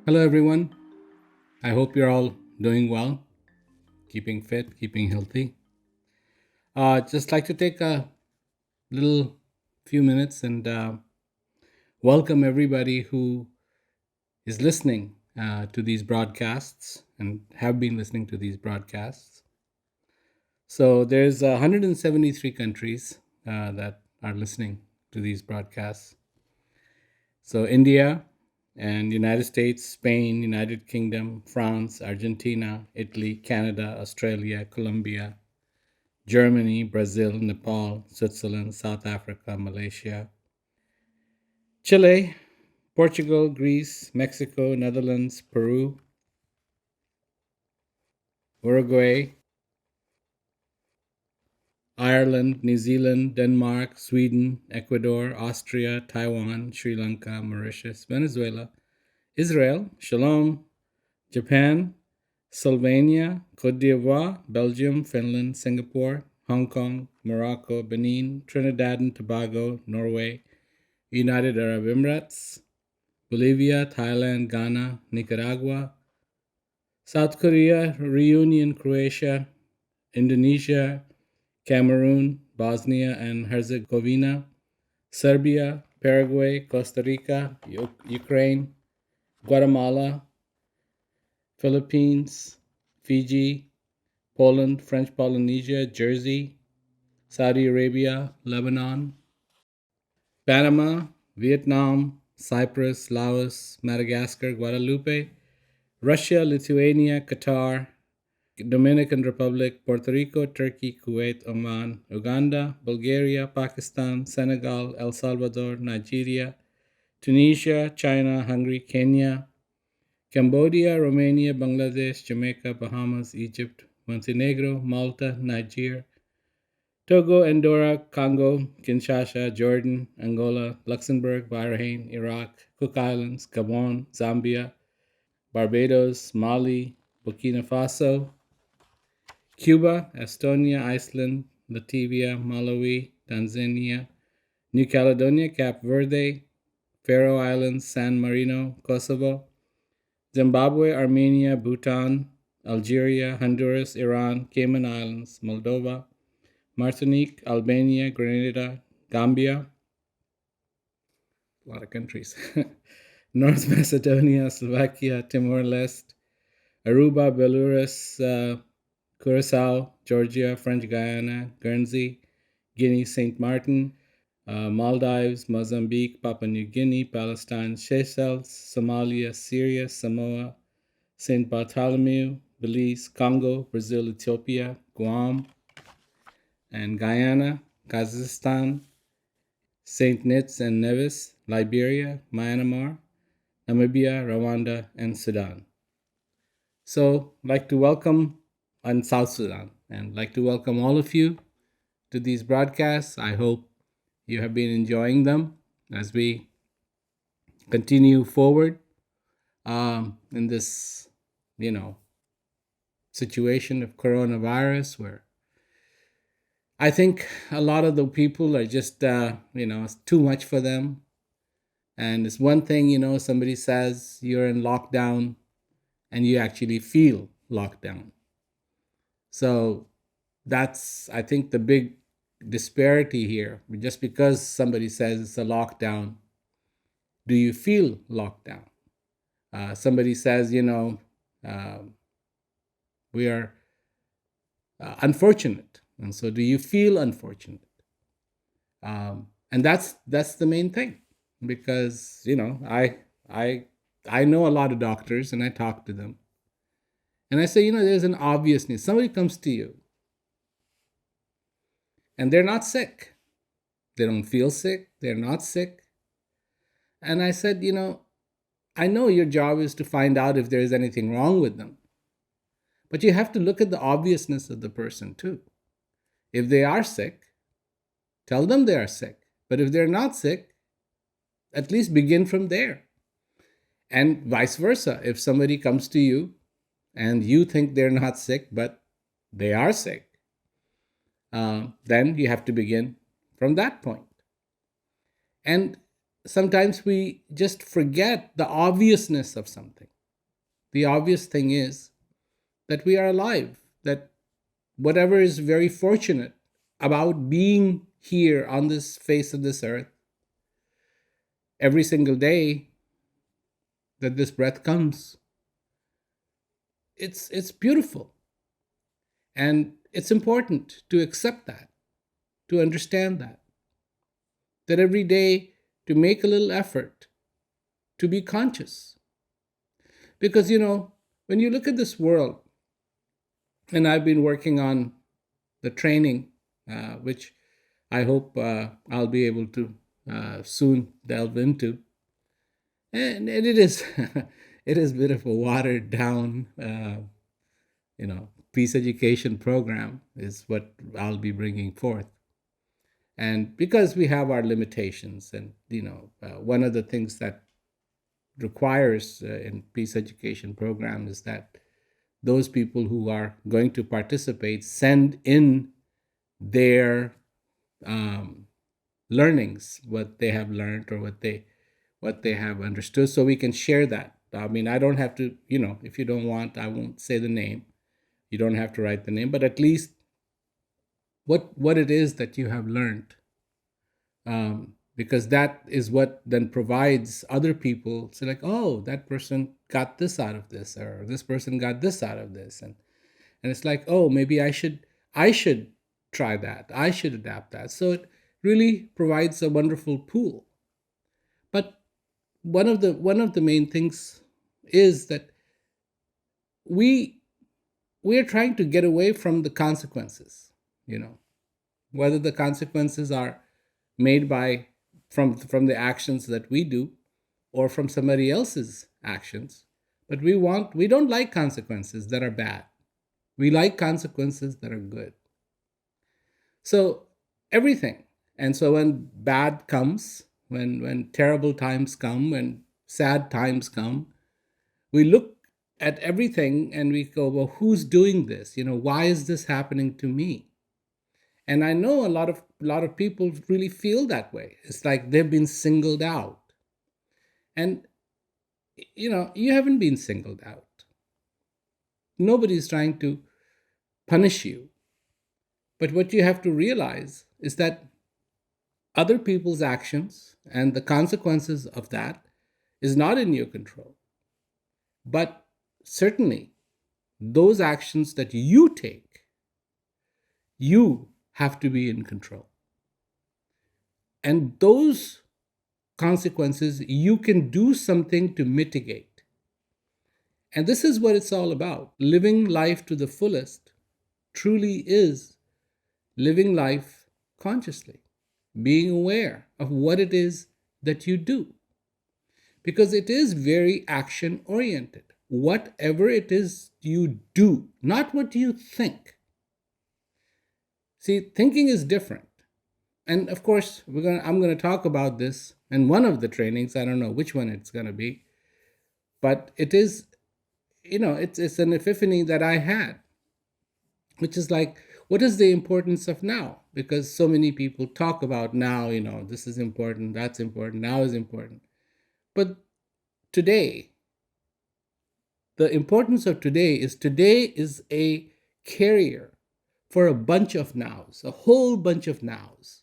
Hello, everyone. I hope you're all doing well, keeping fit, keeping healthy. Just like to take a little few minutes and welcome everybody who is listening to these broadcasts and have been listening to these broadcasts. So there's 173 countries that are listening to these broadcasts. So India and United States, Spain, United Kingdom, France, Argentina, Italy, Canada, Australia, Colombia, Germany, Brazil, Nepal, Switzerland, South Africa, Malaysia, Chile, Portugal, Greece, Mexico, Netherlands, Peru, Uruguay, Ireland, New Zealand, Denmark, Sweden, Ecuador, Austria, Taiwan, Sri Lanka, Mauritius, Venezuela, Israel, Shalom, Japan, Slovenia, Cote d'Ivoire, Belgium, Finland, Singapore, Hong Kong, Morocco, Benin, Trinidad and Tobago, Norway, United Arab Emirates, Bolivia, Thailand, Ghana, Nicaragua, South Korea, Reunion, Croatia, Indonesia, Cameroon, Bosnia and Herzegovina, Serbia, Paraguay, Costa Rica, Ukraine, Guatemala, Philippines, Fiji, Poland, French Polynesia, Jersey, Saudi Arabia, Lebanon, Panama, Vietnam, Cyprus, Laos, Madagascar, Guadeloupe, Russia, Lithuania, Qatar, Dominican Republic, Puerto Rico, Turkey, Kuwait, Oman, Uganda, Bulgaria, Pakistan, Senegal, El Salvador, Nigeria, Tunisia, China, Hungary, Kenya, Cambodia, Romania, Bangladesh, Jamaica, Bahamas, Egypt, Montenegro, Malta, Niger, Togo, Andorra, Congo, Kinshasa, Jordan, Angola, Luxembourg, Bahrain, Iraq, Cook Islands, Gabon, Zambia, Barbados, Mali, Burkina Faso, Cuba, Estonia, Iceland, Latvia, Malawi, Tanzania, New Caledonia, Cape Verde, Faroe Islands, San Marino, Kosovo, Zimbabwe, Armenia, Bhutan, Algeria, Honduras, Iran, Cayman Islands, Moldova, Martinique, Albania, Grenada, Gambia, a lot of countries, North Macedonia, Slovakia, Timor Leste, Aruba, Belarus, Curacao, Georgia, French Guiana, Guernsey, Guinea, St. Martin, Maldives, Mozambique, Papua New Guinea, Palestine, Seychelles, Somalia, Syria, Samoa, St. Bartholomew, Belize, Congo, Brazil, Ethiopia, Guam, and Guyana, Kazakhstan, St. Kitts and Nevis, Liberia, Myanmar, Namibia, Rwanda, and Sudan. So, like to welcome on South Sudan and like to welcome all of you to these broadcasts. I hope you have been enjoying them as we continue forward in this, you know, situation of coronavirus where I think a lot of the people are just, it's too much for them. And it's one thing, somebody says you're in lockdown and you actually feel locked down. So that's, I think, the big disparity here. Just because somebody says it's a lockdown, do you feel locked down? Somebody says, um, we are unfortunate. And so do you feel unfortunate? And that's the main thing because I I know a lot of doctors and I talk to them and I say, there's an obvious need. Somebody comes to you and they're not sick. They don't feel sick. They're not sick. And I said, I know your job is to find out if there's anything wrong with them, but you have to look at the obviousness of the person too. If they are sick, tell them they are sick. But if they're not sick, at least begin from there. And vice versa. If somebody comes to you and you think they're not sick, but they are sick, then you have to begin from that point. And sometimes we just forget the obviousness of something. the obvious thing is that we are alive, that whatever is very fortunate about being here on this face of this earth, every single day that this breath comes, it's beautiful. And it's important to accept that, to understand that every day to make a little effort to be conscious. Because, when you look at this world, and I've been working on the training, which I hope I'll be able to soon delve into. And it is, it is a bit of a watered down, peace education program is what I'll be bringing forth. And because we have our limitations, and one of the things that requires in peace education program is that those people who are going to participate send in their learnings, what they have learned or what they have understood, so we can share that. I mean, I don't have to, if you don't want, I won't say the name. You don't have to write the name, but at least what it is that you have learned, because that is what then provides other people. So like, oh, that person got this out of this, or this person got this out of this, and it's like, oh, maybe I should try that. I should adapt that. So it really provides a wonderful pool. But one of the main things is that we we are trying to get away from the consequences, whether the consequences are made by from the actions that we do or from somebody else's actions. But we don't like consequences that are bad. We like consequences that are good. So everything. And so when bad comes, when terrible times come, when sad times come, we look at everything and we go, well, who's doing this? Why is this happening to me? And I know a lot of people really feel that way. It's like they've been singled out. And you haven't been singled out. Nobody's trying to punish you. But what you have to realize is that other people's actions and the consequences of that is not in your control. But certainly, those actions that you take, you have to be in control. And those consequences, you can do something to mitigate. And this is what it's all about. Living life to the fullest truly is living life consciously, being aware of what it is that you do. Because it is very action oriented. Whatever it is you do, not what you think. See, thinking is different. And of course, I'm going to talk about this in one of the trainings. I don't know which one it's going to be. But it is, it's an epiphany that I had, which is like, what is the importance of now? Because so many people talk about now, this is important, that's important, now is important. But today, the importance of today is a carrier for a bunch of nows, a whole bunch of nows.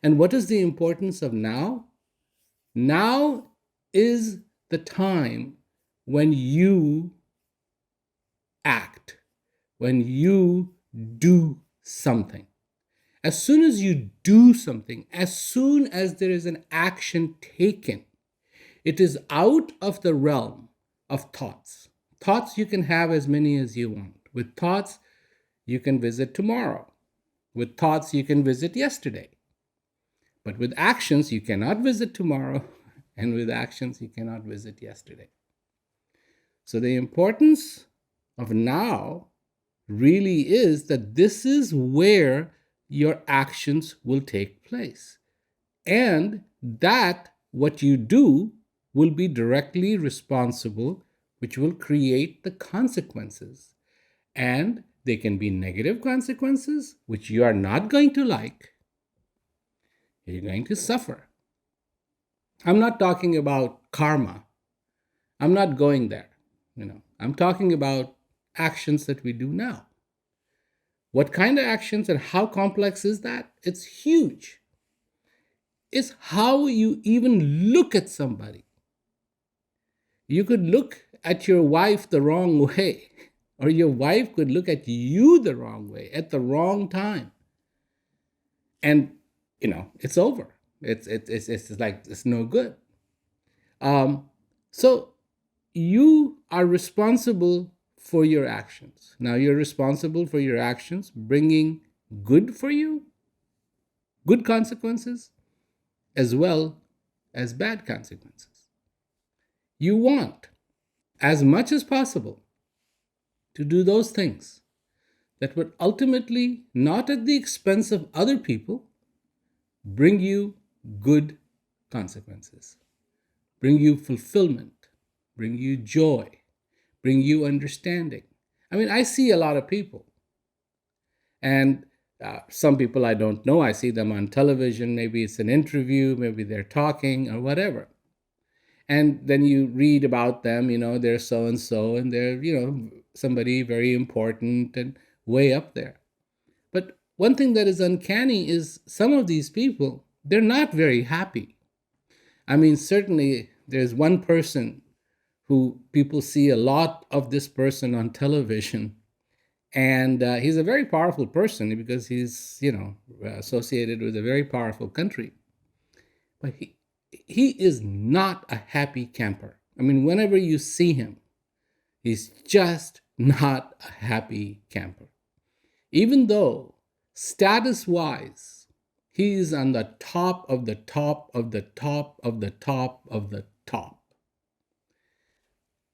And what is the importance of now? Now is the time when you act, when you do something. As soon as you do something, as soon as there is an action taken, it is out of the realm of thoughts. Thoughts, you can have as many as you want. With thoughts, you can visit tomorrow. With thoughts, you can visit yesterday. But with actions, you cannot visit tomorrow. And with actions, you cannot visit yesterday. So the importance of now really is that this is where your actions will take place. And that what you do will be directly responsible, which will create the consequences. And they can be negative consequences, which you are not going to like. You're going to suffer. I'm not talking about karma. I'm not going there. I'm talking about actions that we do now. What kind of actions and how complex is that? It's huge. It's how you even look at somebody. You could look at your wife the wrong way, or your wife could look at you the wrong way at the wrong time. And, it's over. It's like it's no good. So you are responsible for your actions. Now you're responsible for your actions bringing good for you, good consequences, as well as bad consequences. You want, as much as possible, to do those things that would ultimately, not at the expense of other people, bring you good consequences, bring you fulfillment, bring you joy, bring you understanding. I mean, I see a lot of people, and some people I don't know. I see them on television. Maybe it's an interview, maybe they're talking or whatever. And then you read about them, they're so and so, and they're, somebody very important and way up there. But one thing that is uncanny is some of these people, they're not very happy. I mean, certainly there's one person who people see a lot of this person on television. And he's a very powerful person because he's, associated with a very powerful country. But he is not a happy camper. I mean, whenever you see him, he's just not a happy camper. Even though status wise, he's on the top of the top of the top of the top of the top.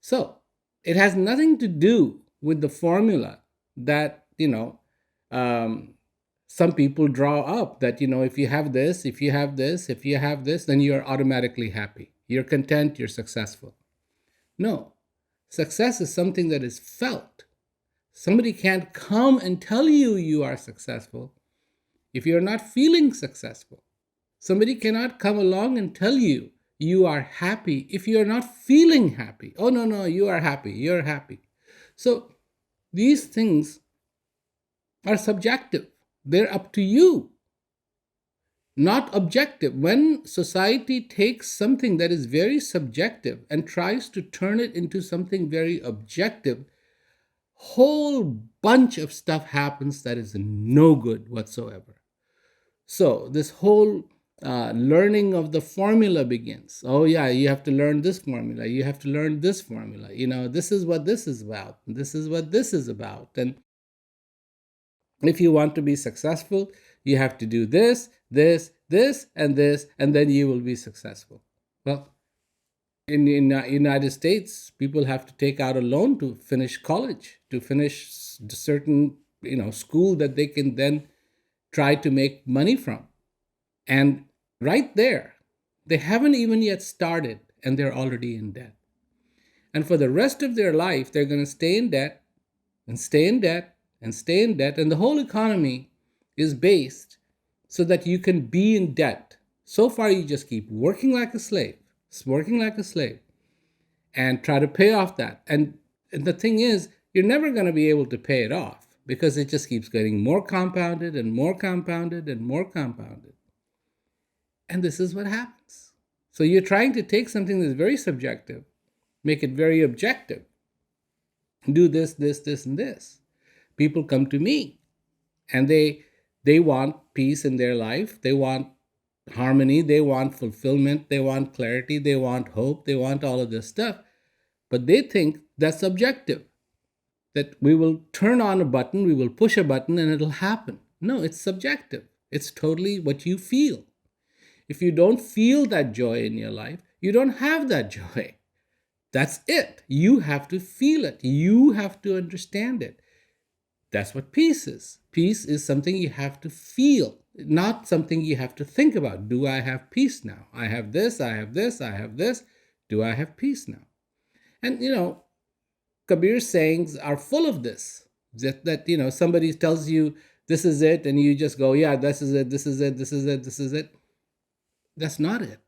So it has nothing to do with the formula that, some people draw up that, if you have this, if you have this, if you have this, then you're automatically happy. You're content, you're successful. No, success is something that is felt. Somebody can't come and tell you you are successful if you're not feeling successful. Somebody cannot come along and tell you you are happy if you're not feeling happy. Oh, no, no, you are happy. You're happy. So these things are subjective. They're up to you, not objective. When society takes something that is very subjective and tries to turn it into something very objective, whole bunch of stuff happens that is no good whatsoever. So this whole learning of the formula begins. Oh yeah, you have to learn this formula. You have to learn this formula. This is what this is about. This is what this is about. And if you want to be successful, you have to do this, this, this, and this, and then you will be successful. Well, in the United States, people have to take out a loan to finish college, to finish certain school that they can then try to make money from. And right there, they haven't even yet started, and they're already in debt. And for the rest of their life, they're going to stay in debt and stay in debt and stay in debt. And the whole economy is based so that you can be in debt. So far, you just keep working like a slave, and try to pay off that. And the thing is, you're never going to be able to pay it off because it just keeps getting more compounded and more compounded and more compounded. And this is what happens. So you're trying to take something that's very subjective, make it very objective. Do this, this, this, and this. People come to me and they want peace in their life. They want harmony. They want fulfillment. They want clarity. They want hope. They want all of this stuff. But they think that's subjective, that we will turn on a button, we will push a button, and it'll happen. No, it's subjective. It's totally what you feel. If you don't feel that joy in your life, you don't have that joy. That's it. You have to feel it. You have to understand it. That's what peace is. Peace is something you have to feel, not something you have to think about. Do I have peace now? I have this, I have this, I have this. Do I have peace now? And, Kabir's sayings are full of this. That somebody tells you this is it, and you just go, yeah, this is it, this is it, this is it, this is it. That's not it.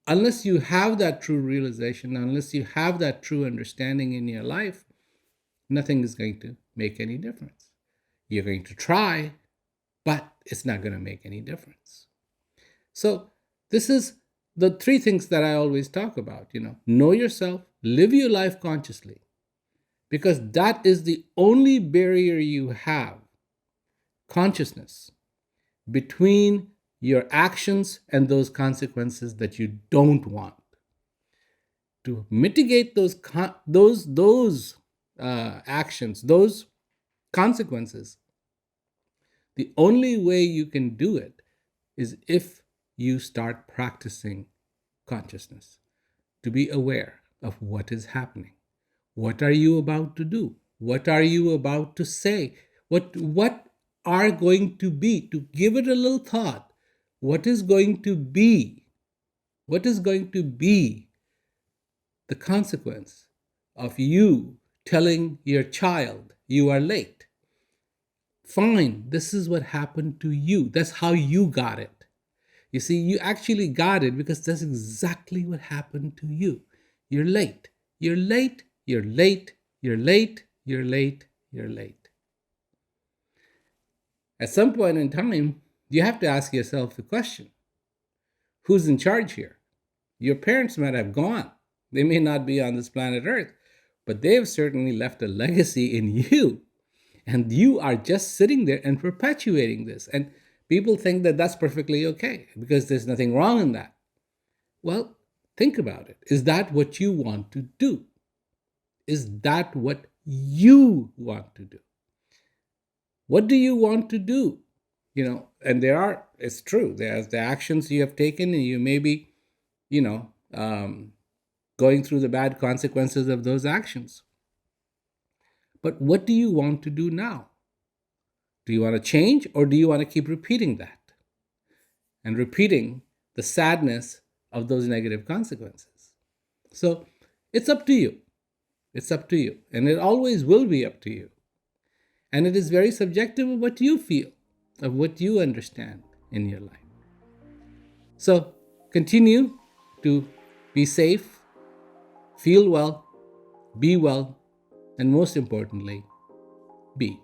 unless you have that true realization, unless you have that true understanding in your life, nothing is going to make any difference. You're going to try, but it's not going to make any difference. So, this is the three things that I always talk about. Know yourself, live your life consciously, because that is the only barrier you have, consciousness, between your actions and those consequences that you don't want. To mitigate those actions, those consequences, the only way you can do it is if you start practicing consciousness, to be aware of what is happening. What are you about to do? What are you about to say? What are going to be? To give it a little thought. What is going to be? What is going to be the consequence of you telling your child you are late? Fine, this is what happened to you. That's how you got it. You see, you actually got it because that's exactly what happened to you. You're late. You're late. You're late. You're late. You're late. You're late. At some point in time, you have to ask yourself the question, who's in charge here? Your parents might have gone. They may not be on this planet Earth, but they have certainly left a legacy in you. And you are just sitting there and perpetuating this. And people think that that's perfectly okay because there's nothing wrong in that. Well, think about it. Is that what you want to do? Is that what you want to do? What do you want to do? And it's true, there's the actions you have taken, and you may be, you know, um, going through the bad consequences of those actions. But what do you want to do now? Do you want to change, or do you want to keep repeating that and repeating the sadness of those negative consequences? So it's up to you. It's up to you. And it always will be up to you. And it is very subjective of what you feel, of what you understand in your life. So continue to be safe, feel well, be well, and most importantly, be.